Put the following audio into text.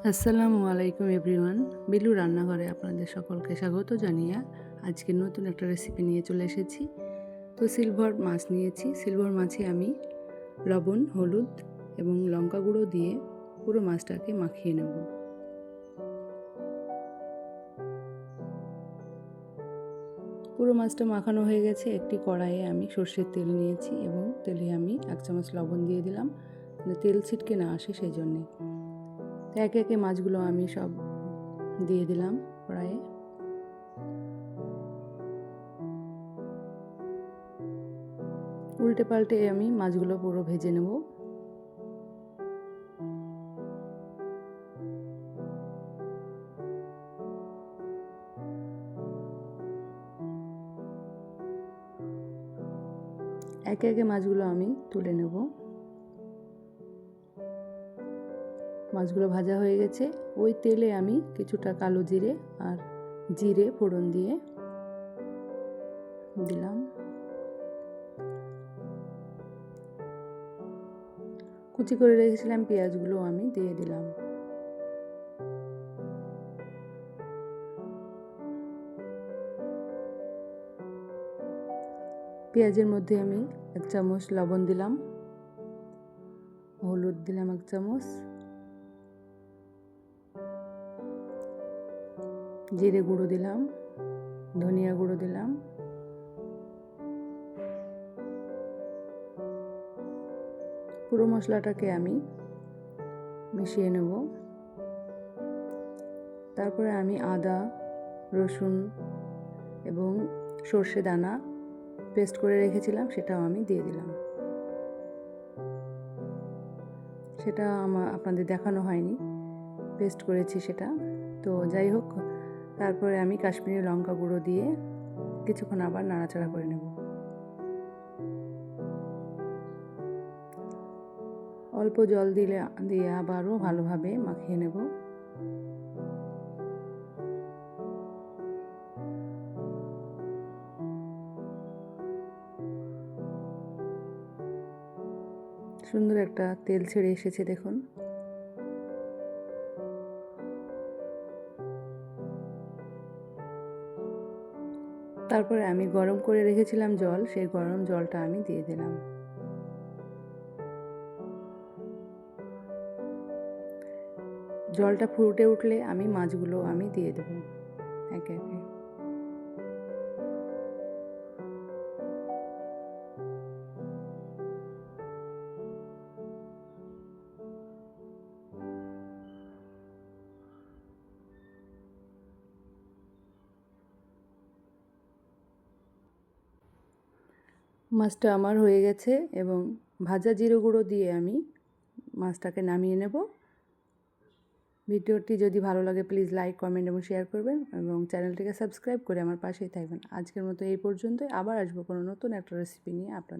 আসসালামু আলাইকুম এভরিওয়ান। বিলু রান্নাঘরে আপনাদের সকলকে স্বাগত জানিয়ে আজকে নতুন একটা রেসিপি নিয়ে চলে এসেছি। তো সিলভার মাছ নিয়েছি। সিলভার মাছে আমি লবণ, হলুদ এবং লঙ্কা গুঁড়ো দিয়ে পুরো মাছটাকে মাখিয়ে নেব। পুরো মাছটা মাখানো হয়ে গেছে। একটি কড়াইয়ে আমি সর্ষের তেল নিয়েছি এবং তেলে আমি 1 চামচ লবণ দিয়ে দিলাম, তেল ছিটকে না আসে সেই জন্যে। তো একে একে মাছগুলো আমি সব দিয়ে দিলাম কড়াইয়ে। উল্টে পাল্টে আমি মাছগুলো পুরো ভেজে নেব। একে একে মাছগুলো আমি তুলে নেব। মাছগুলো ভাজা হয়ে গেছে। ওই তেলে আমি কিছুটা কালো জিরে আর জিরে ফোড়ন দিয়ে দিলাম। কুচি করে রেখেছিলাম পেঁয়াজগুলো আমি দিয়ে দিলাম। পেঁয়াজের মধ্যে আমি 1 চামচ লবণ দিলাম, হলুদ দিলাম 1 চামচ, জিরে গুঁড়ো দিলাম, ধনিয়া গুঁড়ো দিলাম, পুরো মশলাটাকে আমি মিশিয়ে নেব। তারপরে আমি আদা, রসুন এবং সর্ষে দানা পেস্ট করে রেখেছিলাম, সেটাও আমি দিয়ে দিলাম। সেটা আপনাদের দেখানো হয়নি, পেস্ট করেছি সেটা। তো যাই হোক, তারপরে আমি কাশ্মীরি লঙ্কা গুঁড়ো দিয়ে কিছুক্ষণ আবার নাড়াচাড়া করে নেব। অল্প জল দিয়ে আবারও ভালোভাবে মাখিয়ে নেব। সুন্দর একটা তেল ছেড়ে এসেছে দেখুন। তারপরে আমি গরম করে রেখেছিলাম জল, সেই গরম জলটা আমি দিয়ে দিলাম। জলটা ফুটে উঠলে আমি মাছগুলো আমি দিয়ে দেব একে একে। মাছটা আমার হয়ে গেছে এবং ভাজা জিরে গুঁড়ো দিয়ে আমি মাছটাকে নামিয়ে নেব। ভিডিওটি যদি ভালো লাগে প্লিজ লাইক, কমেন্ট এবং শেয়ার করবেন এবং চ্যানেলটিকে সাবস্ক্রাইব করে আমার পাশেই থাকবেন। আজকের মতো এই পর্যন্তই। আবার আসবো কোনো নতুন একটা রেসিপি নিয়ে আপনাদের।